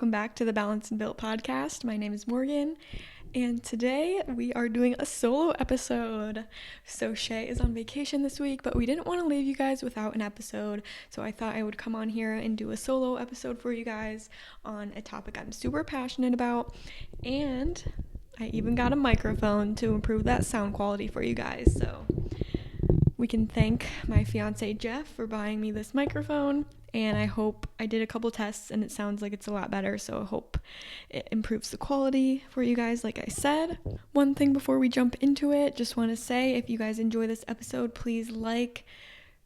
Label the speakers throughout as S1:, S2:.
S1: welcome back to the Balance and Built podcast. My name is Morgan, and today we are doing a solo episode. So Shay is on vacation this week, but we didn't want to leave you guys without an episode, so I thought I would come on here and do a solo episode for you guys on a topic I'm super passionate about, and I even got a microphone to improve that sound quality for you guys, so we can thank my fiance Jeff for buying me this microphone, and I hope I did a couple tests and it sounds like it's a lot better, so I hope it improves the quality for you guys like I said. One thing before we jump into it, just want to say if you guys enjoy this episode, please like,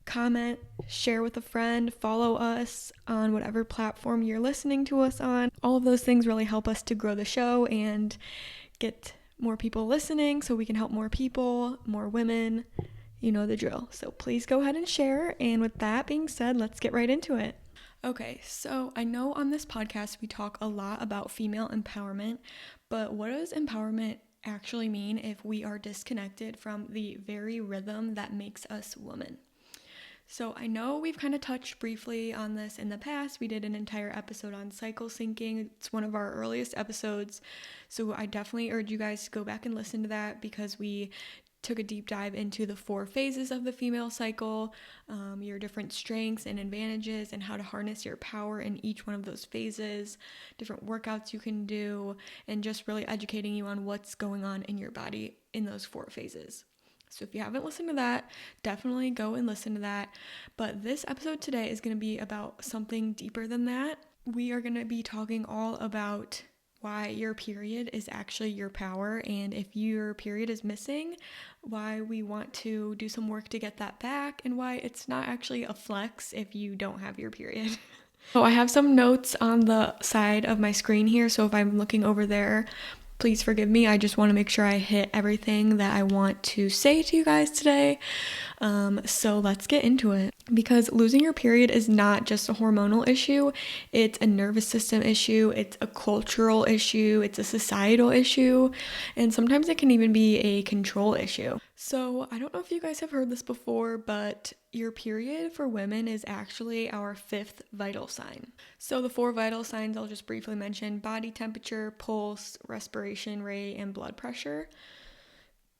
S1: comment, share with a friend, follow us on whatever platform you're listening to us on. All of those things really help us to grow the show and get more people listening so we can help more people, more women. You know the drill. So please go ahead and share. And with that being said, let's get right into it. Okay, so I know on this podcast we talk a lot about female empowerment, but what does empowerment actually mean if we are disconnected from the very rhythm that makes us women? So I know we've kind of touched briefly on this in the past. We did an entire episode on cycle syncing. It's one of our earliest episodes. So I definitely urge you guys to go back and listen to that because we took a deep dive into the 4 phases of the female cycle, your different strengths and advantages, and how to harness your power in each one of those phases, different workouts you can do, and just really educating you on what's going on in your body in those 4 phases. So if you haven't listened to that, definitely go and listen to that. But this episode today is going to be about something deeper than that. We are going to be talking all about why your period is actually your power, and if your period is missing, why we want to do some work to get that back, and why it's not actually a flex if you don't have your period. So I have some notes on the side of my screen here, so if I'm looking over there, please forgive me. I just want to make sure I hit everything that I want to say to you guys today. So let's get into it. Because losing your period is not just a hormonal issue. It's a nervous system issue. It's a cultural issue. It's a societal issue. And sometimes it can even be a control issue. So I don't know if you guys have heard this before, but your period for women is actually our 5th vital sign. So the 4 vital signs I'll just briefly mention: body temperature, pulse, respiration rate, and blood pressure.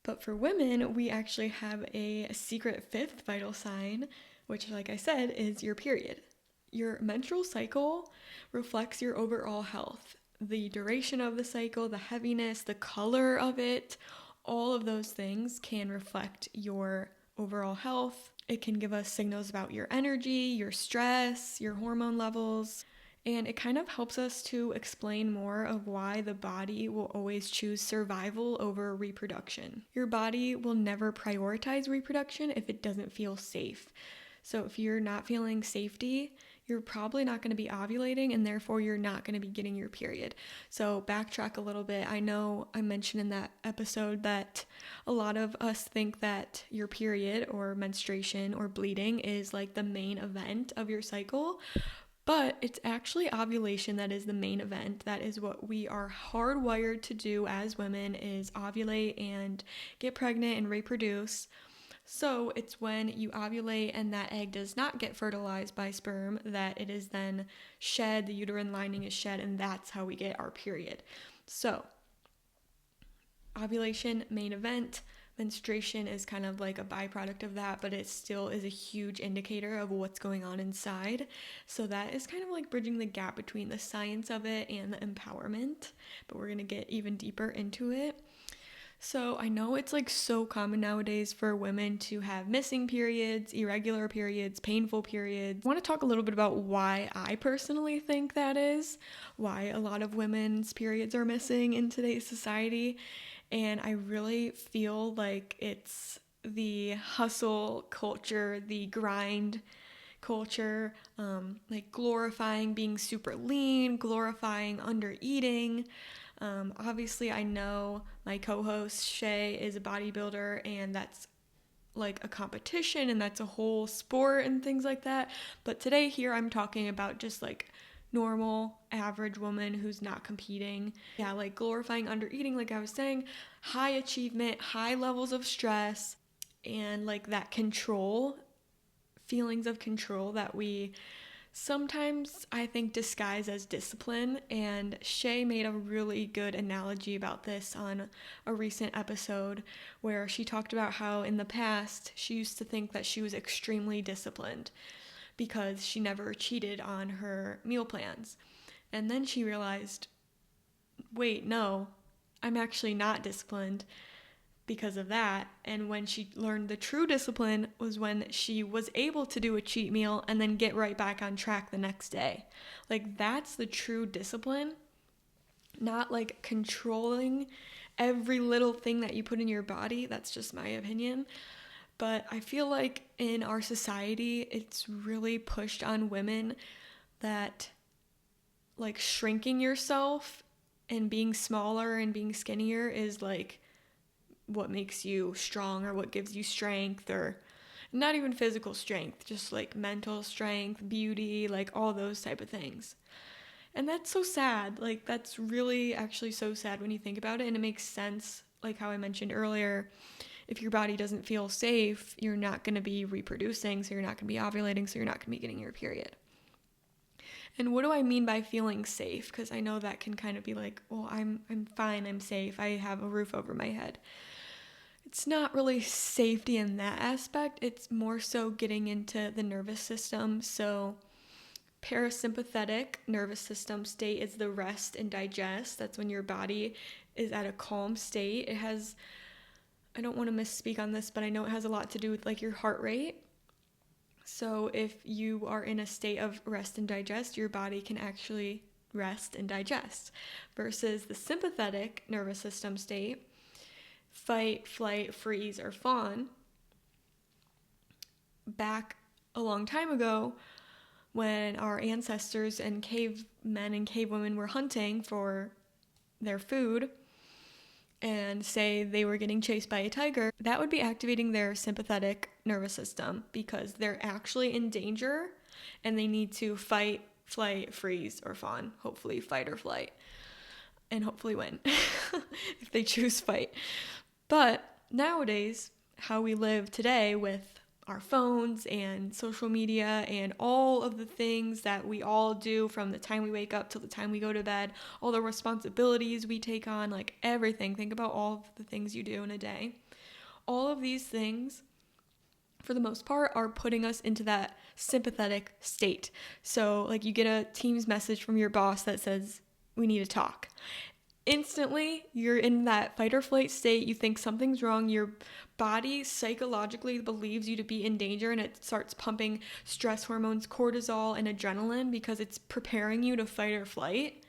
S1: But for women, we actually have a secret 5th vital sign, which, like I said, is your period. Your menstrual cycle reflects your overall health. The duration of the cycle, the heaviness, the color of it, all of those things can reflect your overall health. It can give us signals about your energy, your stress, your hormone levels. And it kind of helps us to explain more of why the body will always choose survival over reproduction. Your body will never prioritize reproduction if it doesn't feel safe. So if you're not feeling safety, you're probably not going to be ovulating, and therefore you're not going to be getting your period. So backtrack a little bit. I know I mentioned in that episode that a lot of us think that your period or menstruation or bleeding is like the main event of your cycle. But it's actually ovulation that is the main event. That is what we are hardwired to do as women, is ovulate and get pregnant and reproduce. So it's when you ovulate and that egg does not get fertilized by sperm that it is then shed, the uterine lining is shed, and that's how we get our period. So ovulation, main event. Menstruation is kind of like a byproduct of that, but it still is a huge indicator of what's going on inside. So that is kind of like bridging the gap between the science of it and the empowerment, but we're going to get even deeper into it. So I know it's like so common nowadays for women to have missing periods, irregular periods, painful periods. I want to talk a little bit about why I personally think that is, why a lot of women's periods are missing in today's society. And I really feel like it's the hustle culture, the grind culture, like glorifying being super lean, glorifying under eating. Obviously, I know my co-host Shay is a bodybuilder, and that's like a competition and that's a whole sport and things like that. But today here I'm talking about just like normal, average woman who's not competing. Yeah, like glorifying under eating, like I was saying, high achievement, high levels of stress, and like that control, feelings of control that we sometimes I think disguised as discipline, and Shay made a really good analogy about this on a recent episode where she talked about how in the past she used to think that she was extremely disciplined because she never cheated on her meal plans. And then she realized, wait, no, I'm actually not disciplined because of that. And when she learned the true discipline was when she was able to do a cheat meal and then get right back on track the next day. Like, that's the true discipline, not like controlling every little thing that you put in your body. That's just my opinion. But I feel like in our society, it's really pushed on women that like shrinking yourself and being smaller and being skinnier is like what makes you strong or what gives you strength, or not even physical strength, just like mental strength, beauty, like all those type of things. And that's so sad. Like, that's really actually so sad when you think about it. And it makes sense, like how I mentioned earlier, if your body doesn't feel safe, you're not going to be reproducing, so you're not going to be ovulating, so you're not going to be getting your period. And what do I mean by feeling safe? Because I know that can kind of be like, well, I'm fine, I'm safe, I have a roof over my head. It's not really safety in that aspect. It's more so getting into the nervous system. So parasympathetic nervous system state is the rest and digest. That's when your body is at a calm state. It has, I don't want to misspeak on this, but I know it has a lot to do with like your heart rate. So if you are in a state of rest and digest, your body can actually rest and digest. Versus the sympathetic nervous system state, fight, flight, freeze, or fawn. Back a long time ago, when our ancestors and cavemen and cavewomen were hunting for their food, and say they were getting chased by a tiger, that would be activating their sympathetic nervous system because they're actually in danger and they need to fight, flight, freeze, or fawn. Hopefully fight or flight. And hopefully win if they choose fight. But nowadays, how we live today with our phones and social media and all of the things that we all do from the time we wake up till the time we go to bed, all the responsibilities we take on, like everything. Think about all of the things you do in a day. All of these things, for the most part, are putting us into that sympathetic state. So like you get a Teams message from your boss that says, we need to talk. Instantly, you're in that fight or flight state. You think something's wrong. Your body psychologically believes you to be in danger, and it starts pumping stress hormones, cortisol, and adrenaline because it's preparing you to fight or flight.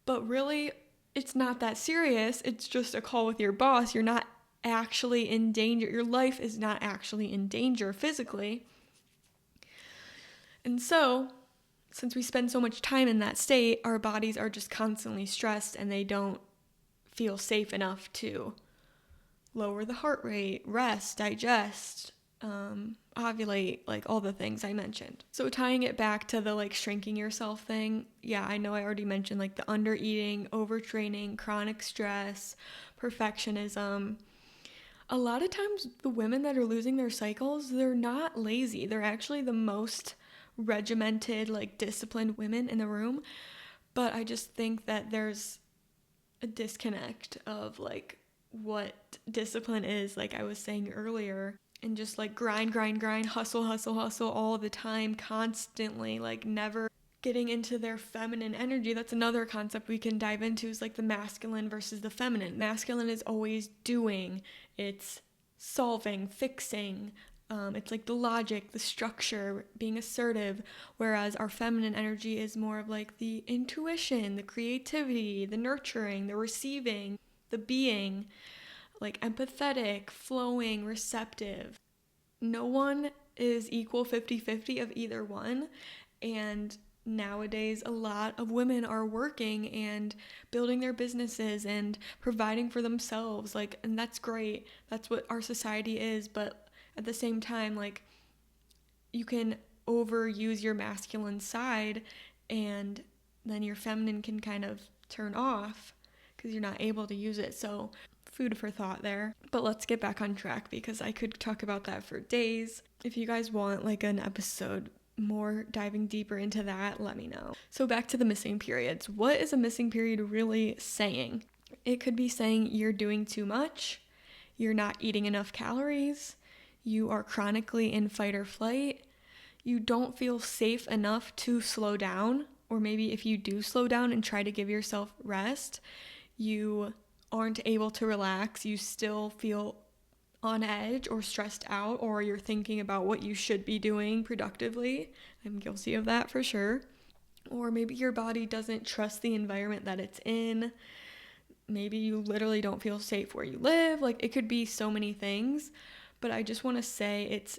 S1: But really, it's not that serious. It's just a call with your boss. You're not actually in danger. Your life is not actually in danger physically. And so, since we spend so much time in that state, our bodies are just constantly stressed and they don't feel safe enough to lower the heart rate, rest, digest, ovulate, like all the things I mentioned. So tying it back to the like shrinking yourself thing, yeah, I know I already mentioned like the undereating, overtraining, chronic stress, perfectionism. A lot of times the women that are losing their cycles, they're not lazy. They're actually the most regimented, like disciplined women in the room. But I just think that there's a disconnect of like what discipline is, like I was saying earlier, and just like grind, hustle all the time, constantly, like never getting into their feminine energy. That's another concept we can dive into, is like the masculine versus the feminine. Masculine is always doing, it's solving, fixing, it's like the logic, the structure, being assertive, whereas our feminine energy is more of like the intuition, the creativity, the nurturing, the receiving, the being, like empathetic, flowing, receptive. No one is equal 50-50 of either one, and nowadays a lot of women are working and building their businesses and providing for themselves, like, and that's great. That's what our society is, but at the same time, like, you can overuse your masculine side and then your feminine can kind of turn off because you're not able to use it. So food for thought there. But let's get back on track because I could talk about that for days. If you guys want like an episode more diving deeper into that, let me know. So back to the missing periods. What is a missing period really saying? It could be saying you're doing too much, you're not eating enough calories, you are chronically in fight or flight, you don't feel safe enough to slow down, or maybe if you do slow down and try to give yourself rest, you aren't able to relax, you still feel on edge or stressed out, or you're thinking about what you should be doing productively. I'm guilty of that for sure. Or maybe your body doesn't trust the environment that it's in. Maybe you literally don't feel safe where you live. Like, it could be so many things, but I just want to say it's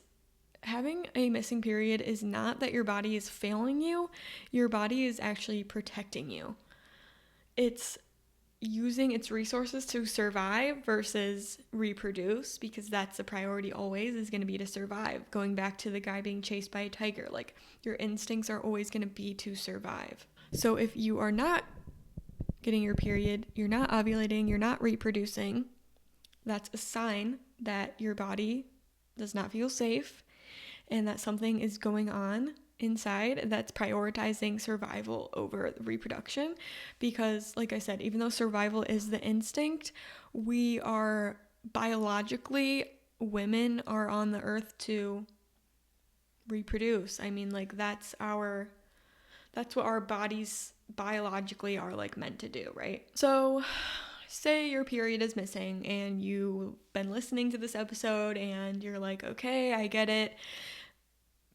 S1: having a missing period is not that your body is failing you. Your body is actually protecting you. It's using its resources to survive versus reproduce, because that's the priority always, is going to be to survive. Going back to the guy being chased by a tiger, like, your instincts are always going to be to survive. So if you are not getting your period, you're not ovulating, you're not reproducing, that's a sign that your body does not feel safe and that something is going on inside that's prioritizing survival over reproduction. Because, like I said, even though survival is the instinct, we are biologically, women are on the earth to reproduce. I mean, like, that's what our bodies biologically are, like, meant to do, right? So say your period is missing and you've been listening to this episode and you're like, okay, I get it,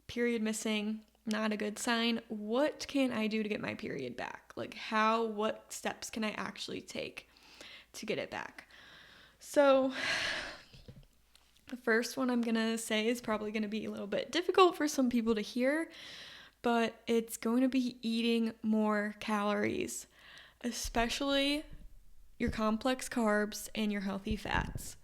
S1: period missing, not a good sign. What can I do to get my period back? Like, what steps can I actually take to get it back? So the first one I'm gonna say is probably gonna be a little bit difficult for some people to hear, but it's going to be eating more calories, especially your complex carbs and your healthy fats.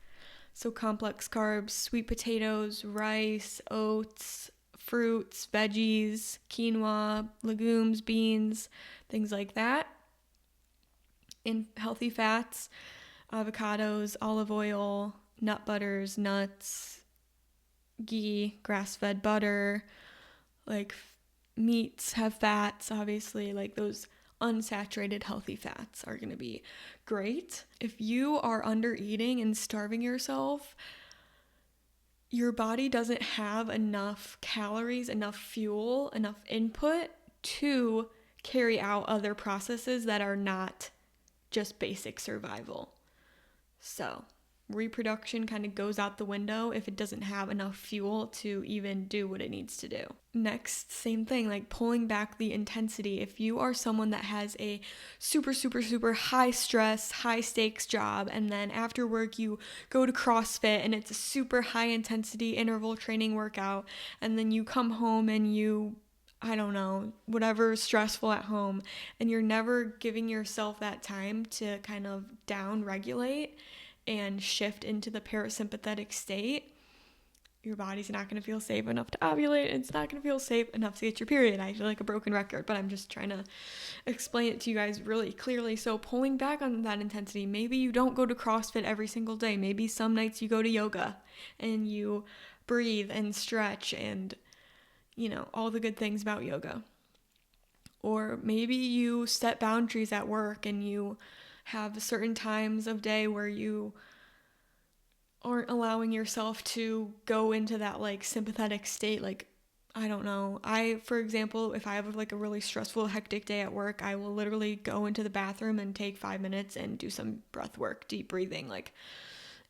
S1: So complex carbs, sweet potatoes, rice, oats, fruits, veggies, quinoa, legumes, beans, things like that. In healthy fats, avocados, olive oil, nut butters, nuts, ghee, grass-fed butter, like meats have fats, obviously, like those unsaturated healthy fats are going to be great. If you are under eating and starving yourself, your body doesn't have enough calories, enough fuel, enough input to carry out other processes that are not just basic survival. So reproduction kind of goes out the window if it doesn't have enough fuel to even do what it needs to do. Next, same thing, like pulling back the intensity. If you are someone that has a super, super, super high stress, high stakes job, and then after work you go to CrossFit and it's a super high intensity interval training workout, and then you come home and you, I don't know, whatever is stressful at home, and you're never giving yourself that time to kind of down regulate and shift into the parasympathetic state, your body's not going to feel safe enough to ovulate. It's not going to feel safe enough to get your period. I feel like a broken record, but I'm just trying to explain it to you guys really clearly. So pulling back on that intensity, maybe you don't go to CrossFit every single day. Maybe some nights you go to yoga and you breathe and stretch and, you know, all the good things about yoga. Or maybe you set boundaries at work and you have certain times of day where you aren't allowing yourself to go into that like sympathetic state. Like, I don't know. For example, if I have like a really stressful, hectic day at work, I will literally go into the bathroom and take 5 minutes and do some breath work, deep breathing, like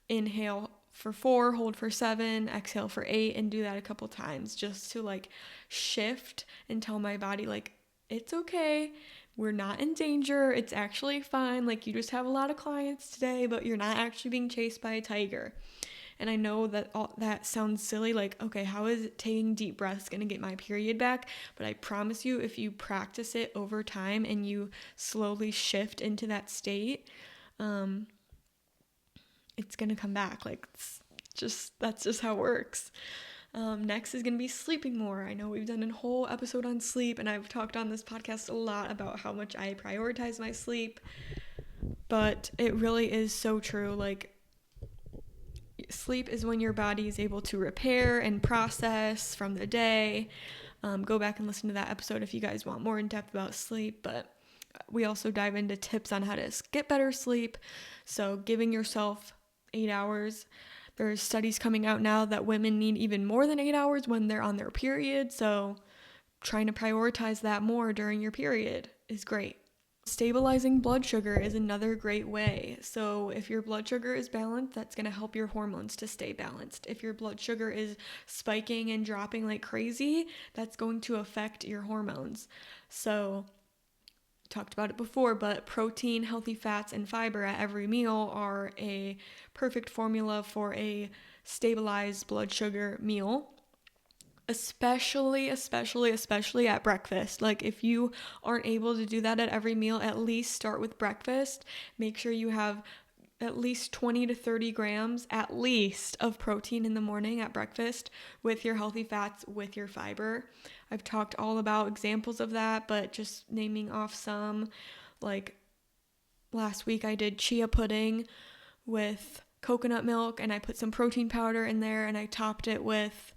S1: inhale for 4, hold for 7, exhale for 8, and do that a couple times just to like shift and tell my body like, it's okay. We're not in danger. It's actually fine. Like, you just have a lot of clients today, but you're not actually being chased by a tiger. And I know that all that sounds silly. Like, okay, how is taking deep breaths going to get my period back? But I promise you, if you practice it over time and you slowly shift into that state, it's going to come back. Like, that's just how it works. Next is going to be sleeping more. I know we've done a whole episode on sleep, and I've talked on this podcast a lot about how much I prioritize my sleep, but it really is so true. Like, sleep is when your body is able to repair and process from the day. Go back and listen to that episode if you guys want more in depth about sleep, but we also dive into tips on how to get better sleep. So giving yourself 8 hours. There's studies coming out now that women need even more than 8 hours when they're on their period. So trying to prioritize that more during your period is great. Stabilizing blood sugar is another great way. So if your blood sugar is balanced, that's going to help your hormones to stay balanced. If your blood sugar is spiking and dropping like crazy, that's going to affect your hormones. So talked about it before, but protein, healthy fats, and fiber at every meal are a perfect formula for a stabilized blood sugar meal. Especially at breakfast. Like if you aren't able to do that at every meal, at least start with breakfast. Make sure you have at least 20 to 30 grams at least of protein in the morning at breakfast with your healthy fats, with your fiber. I've talked all about examples of that, but just naming off some, like last week I did chia pudding with coconut milk and I put some protein powder in there and I topped it with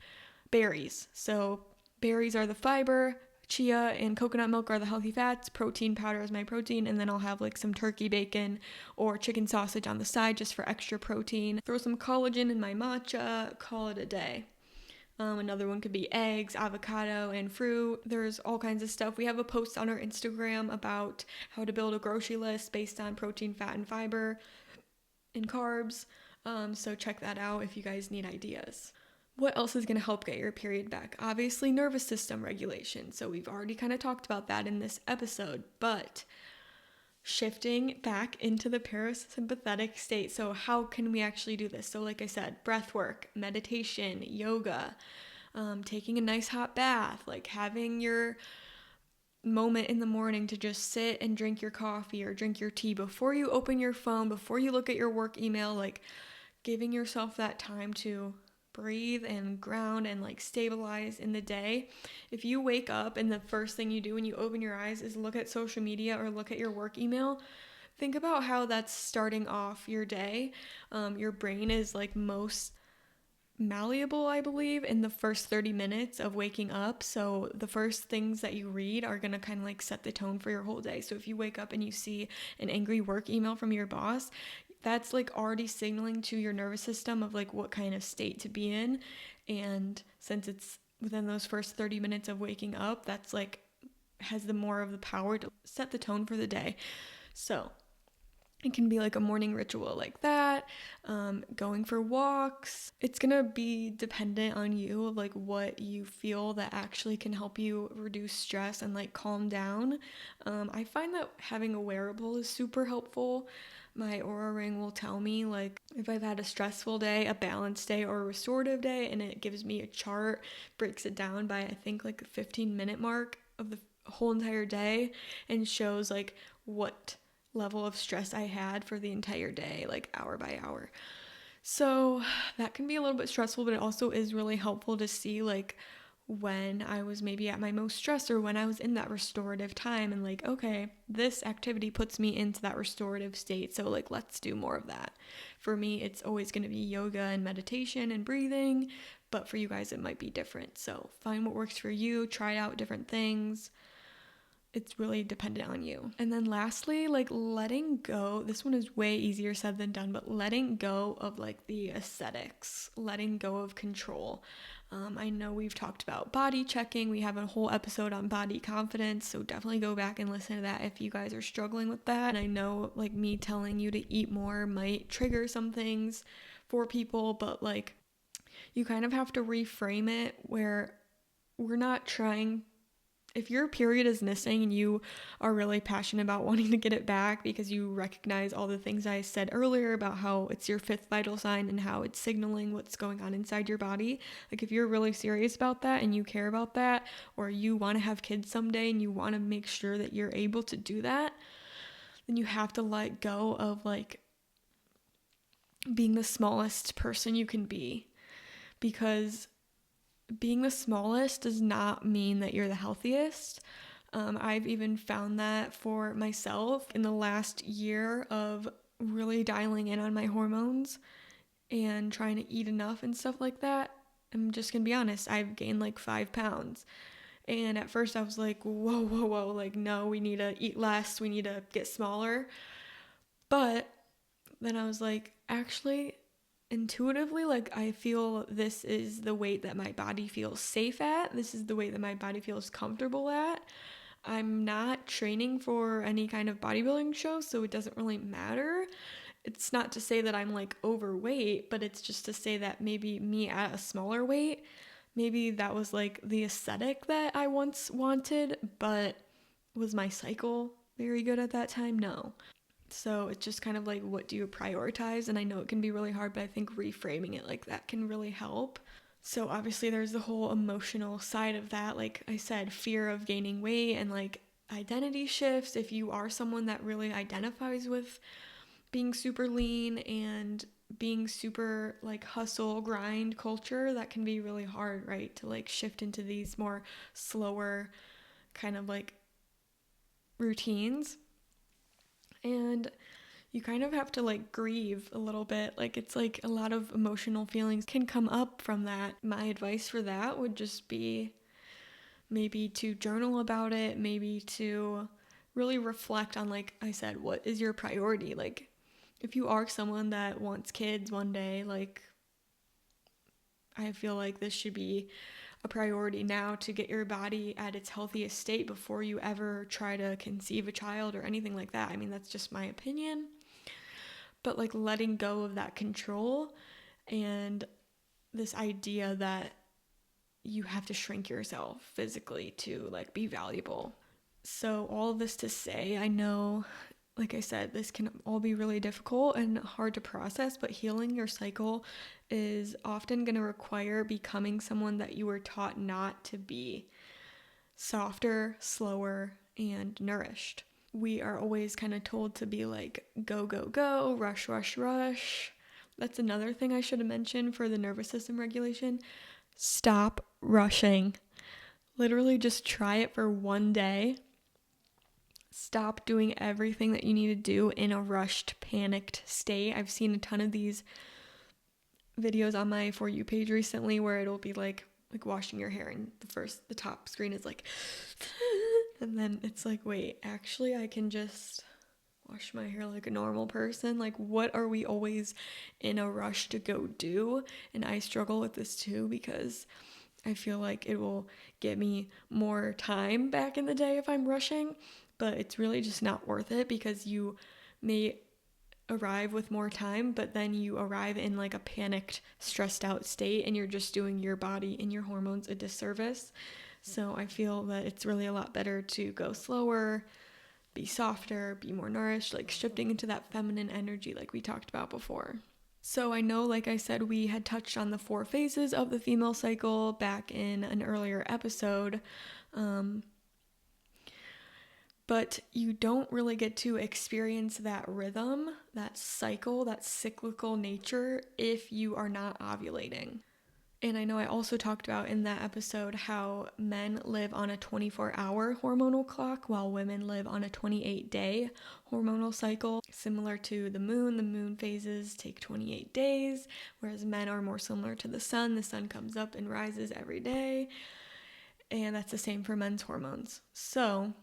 S1: berries. So berries are the fiber, chia and coconut milk are the healthy fats, protein powder is my protein, and then I'll have like some turkey bacon or chicken sausage on the side just for extra protein. Throw some collagen in my matcha, call it a day. Another one could be eggs, avocado, and fruit. There's all kinds of stuff. We have a post on our Instagram about how to build a grocery list based on protein, fat, and fiber and carbs. So check that out if you guys need ideas. What else is going to help get your period back? Obviously, nervous system regulation. So we've already kind of talked about that in this episode, but shifting back into the parasympathetic state. So how can we actually do this? So like I said, breath work, meditation, yoga, taking a nice hot bath, like having your moment in the morning to just sit and drink your coffee or drink your tea before you open your phone, before you look at your work email, like giving yourself that time to breathe and ground and like stabilize in the day. If you wake up and the first thing you do when you open your eyes is look at social media or look at your work email, think about how that's starting off your day. Your brain is like most malleable, I believe, in the first 30 minutes of waking up. So the first things that you read are going to kind of like set the tone for your whole day. So if you wake up and you see an angry work email from your boss, that's like already signaling to your nervous system of like what kind of state to be in. And since it's within those first 30 minutes of waking up, that's like has the more of the power to set the tone for the day. So it can be like a morning ritual like that, going for walks. It's gonna be dependent on you, of like what you feel that actually can help you reduce stress and like calm down. I find that having a wearable is super helpful. My Aura Ring will tell me like if I've had a stressful day, a balanced day, or a restorative day, and it gives me a chart, breaks it down by I think like the 15-minute mark of the whole entire day, and shows like what level of stress I had for the entire day, like hour by hour. So that can be a little bit stressful, but it also is really helpful to see like when I was maybe at my most stressed or when I was in that restorative time and like, okay, this activity puts me into that restorative state. So like, let's do more of that. For me, it's always going to be yoga and meditation and breathing, but for you guys, it might be different. So find what works for you, try out different things. It's really dependent on you. And then lastly, like letting go. This one is way easier said than done, but letting go of like the aesthetics, letting go of control. I know we've talked about body checking. We have a whole episode on body confidence, so definitely go back and listen to that if you guys are struggling with that. And I know like me telling you to eat more might trigger some things for people, but like you kind of have to reframe it where we're not trying. If your period is missing and you are really passionate about wanting to get it back because you recognize all the things I said earlier about how it's your fifth vital sign and how it's signaling what's going on inside your body, like if you're really serious about that and you care about that, or you want to have kids someday and you want to make sure that you're able to do that, then you have to let go of like being the smallest person you can be, because being the smallest does not mean that you're the healthiest. I've even found that for myself in the last year of really dialing in on my hormones and trying to eat enough and stuff like that. I'm just gonna be honest, I've gained like 5 pounds. And at first I was like, whoa, like, no, we need to eat less, we need to get smaller. But then I was like, actually, intuitively, like, I feel this is the weight that my body feels safe at. This is the weight that my body feels comfortable at. I'm not training for any kind of bodybuilding show, so it doesn't really matter. It's not to say that I'm like overweight, but it's just to say that maybe me at a smaller weight, maybe that was like the aesthetic that I once wanted, but was my cycle very good at that time? No. So it's just kind of like, what do you prioritize? And I know it can be really hard, but I think reframing it like that can really help. So obviously there's the whole emotional side of that. Like I said, fear of gaining weight and like identity shifts. If you are someone that really identifies with being super lean and being super like hustle grind culture, that can be really hard, right? To like shift into these more slower kind of like routines. And you kind of have to like grieve a little bit. Like it's like a lot of emotional feelings can come up from that. My advice for that would just be maybe to journal about it, maybe to really reflect on, like I said, what is your priority? Like if you are someone that wants kids one day, like I feel like this should be a priority now to get your body at its healthiest state before you ever try to conceive a child or anything like that. I mean, that's just my opinion. But like letting go of that control and this idea that you have to shrink yourself physically to like be valuable. So all of this to say, I know, like I said, this can all be really difficult and hard to process, but healing your cycle is often going to require becoming someone that you were taught not to be: softer, slower, and nourished. We are always kind of told to be like, go, go, go, rush, rush, rush. That's another thing I should have mentioned for the nervous system regulation. Stop rushing. Literally just try it for one day. Stop doing everything that you need to do in a rushed, panicked state. I've seen a ton of these videos on my For You page recently where it'll be like washing your hair, and the top screen is like and then it's like, wait, actually I can just wash my hair like a normal person. Like, what are we always in a rush to go do? And I struggle with this too, because I feel like it will get me more time back in the day if I'm rushing, but it's really just not worth it, because you may arrive with more time, but then you arrive in like a panicked, stressed out state, and you're just doing your body and your hormones a disservice. So I feel that it's really a lot better to go slower, be softer, be more nourished, like shifting into that feminine energy like we talked about before. So I know, like I said, we had touched on the 4 phases of the female cycle back in an earlier episode. But you don't really get to experience that rhythm, that cycle, that cyclical nature if you are not ovulating. And I know I also talked about in that episode how men live on a 24-hour hormonal clock while women live on a 28-day hormonal cycle. Similar to the moon phases take 28 days, whereas men are more similar to the sun. The sun comes up and rises every day, and that's the same for men's hormones. So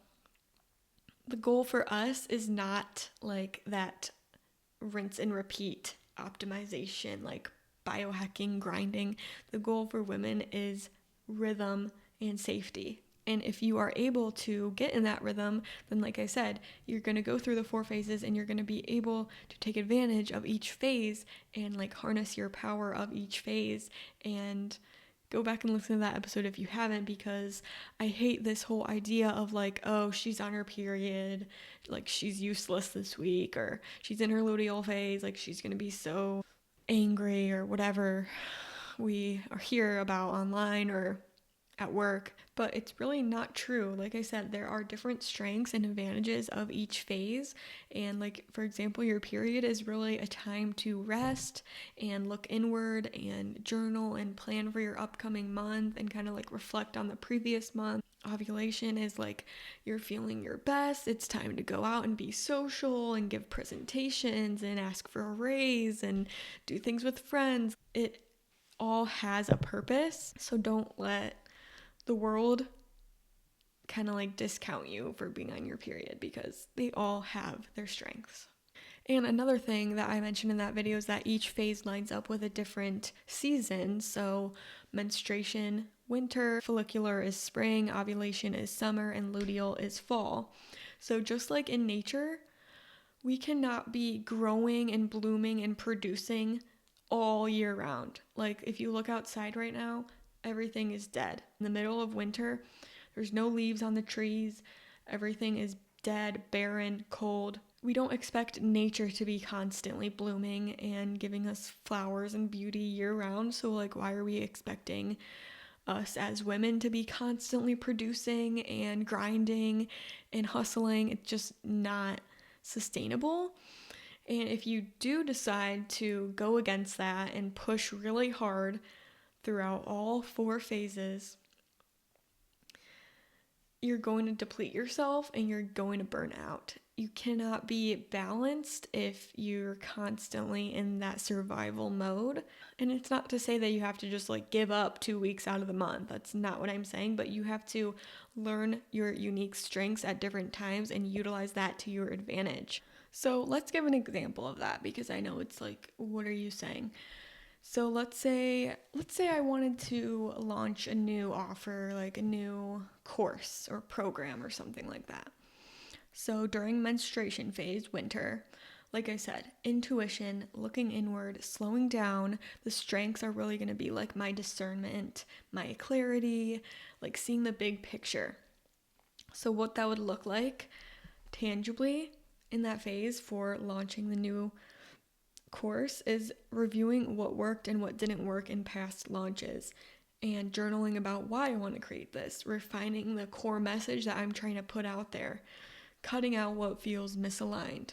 S1: the goal for us is not like that rinse and repeat optimization, like biohacking, grinding. The goal for women is rhythm and safety. And if you are able to get in that rhythm, then like I said, you're going to go through the 4 phases, and you're going to be able to take advantage of each phase and like harness your power of each phase. And go back and listen to that episode if you haven't, because I hate this whole idea of like, oh, she's on her period, like she's useless this week, or she's in her luteal phase, like she's going to be so angry, or whatever we hear about online or at work. But it's really not true. Like I said, there are different strengths and advantages of each phase. And like, for example, your period is really a time to rest and look inward and journal and plan for your upcoming month and kind of like reflect on the previous month. Ovulation is like you're feeling your best. It's time to go out and be social and give presentations and ask for a raise and do things with friends. It all has a purpose. So don't let the world kind of like discount you for being on your period, because they all have their strengths. And another thing that I mentioned in that video is that each phase lines up with a different season. So menstruation, winter, follicular is spring, ovulation is summer, and luteal is fall. So just like in nature, we cannot be growing and blooming and producing all year round. Like if you look outside right now, everything is dead. In the middle of winter, there's no leaves on the trees. Everything is dead, barren, cold. We don't expect nature to be constantly blooming and giving us flowers and beauty year round. So like, why are we expecting us as women to be constantly producing and grinding and hustling? It's just not sustainable. And if you do decide to go against that and push really hard throughout all 4 phases, you're going to deplete yourself and you're going to burn out. You cannot be balanced if you're constantly in that survival mode. And it's not to say that you have to just like give up 2 weeks out of the month. That's not what I'm saying, but you have to learn your unique strengths at different times and utilize that to your advantage. So let's give an example of that, because I know it's like, what are you saying? So let's say I wanted to launch a new offer, like a new course or program or something like that. So during menstruation phase, winter, like I said, intuition, looking inward, slowing down, the strengths are really going to be like my discernment, my clarity, like seeing the big picture. So what that would look like tangibly in that phase for launching the new course is reviewing what worked and what didn't work in past launches, and journaling about why I want to create this, refining the core message that I'm trying to put out there, cutting out what feels misaligned,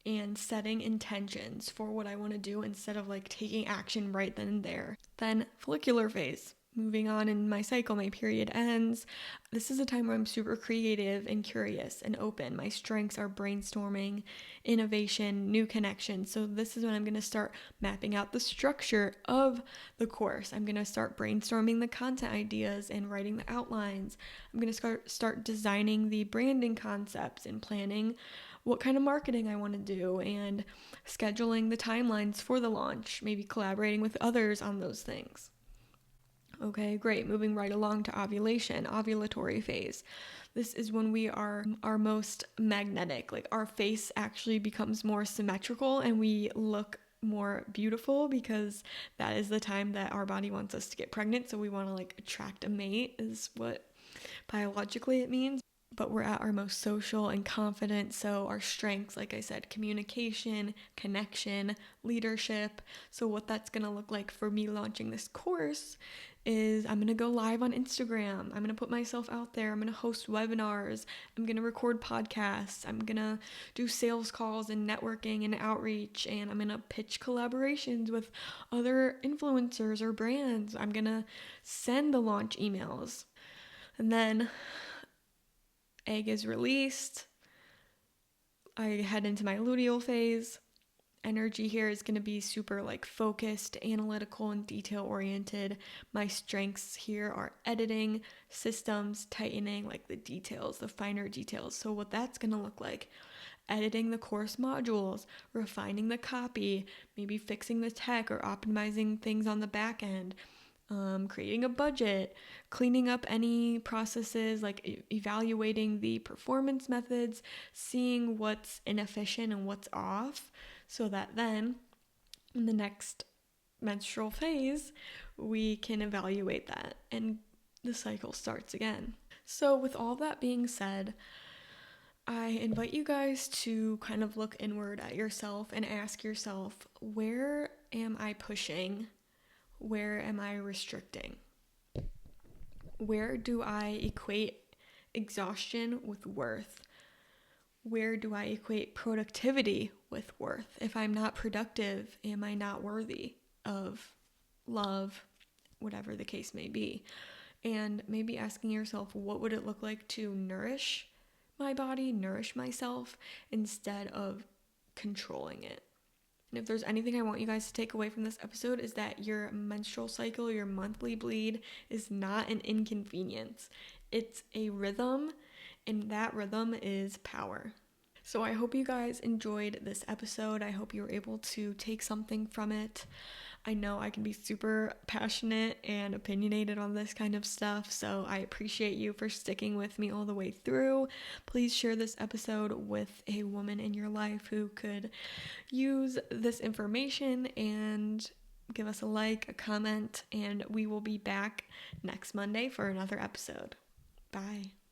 S1: and setting intentions for what I want to do instead of like taking action right then and there. Then follicular phase. Moving on in my cycle, my period ends. This is a time where I'm super creative and curious and open. My strengths are brainstorming, innovation, new connections. So this is when I'm going to start mapping out the structure of the course. I'm going to start brainstorming the content ideas and writing the outlines. I'm going to start designing the branding concepts and planning what kind of marketing I want to do and scheduling the timelines for the launch, maybe collaborating with others on those things. Okay, great. Moving right along to ovulation, ovulatory phase. This is when we are our most magnetic. Like our face actually becomes more symmetrical and we look more beautiful, because that is the time that our body wants us to get pregnant. So we want to like attract a mate, is what biologically it means. But we're at our most social and confident. So our strengths, like I said, communication, connection, leadership. So what that's going to look like for me launching this course is I'm going to go live on Instagram. I'm going to put myself out there. I'm going to host webinars. I'm going to record podcasts. I'm going to do sales calls and networking and outreach. And I'm going to pitch collaborations with other influencers or brands. I'm going to send the launch emails. And then egg is released. I head into my luteal phase. Energy here is going to be super like focused, analytical, and detail oriented. My strengths here are editing, systems, tightening, like the details, the finer details. So what that's going to look like: editing the course modules, refining the copy, maybe fixing the tech or optimizing things on the back end, creating a budget, cleaning up any processes, like evaluating the performance methods, seeing what's inefficient and what's off, so that then in the next menstrual phase, we can evaluate that and the cycle starts again. So with all that being said, I invite you guys to kind of look inward at yourself and ask yourself, where am I pushing? Where am I restricting? Where do I equate exhaustion with worth? Where do I equate productivity with worth? If I'm not productive, am I not worthy of love, whatever the case may be? And maybe asking yourself, what would it look like to nourish my body, nourish myself, instead of controlling it? And if there's anything I want you guys to take away from this episode, is that your menstrual cycle, your monthly bleed, is not an inconvenience. It's a rhythm, and that rhythm is power. So I hope you guys enjoyed this episode. I hope you were able to take something from it. I know I can be super passionate and opinionated on this kind of stuff, so I appreciate you for sticking with me all the way through. Please share this episode with a woman in your life who could use this information, and give us a like, a comment, and we will be back next Monday for another episode. Bye.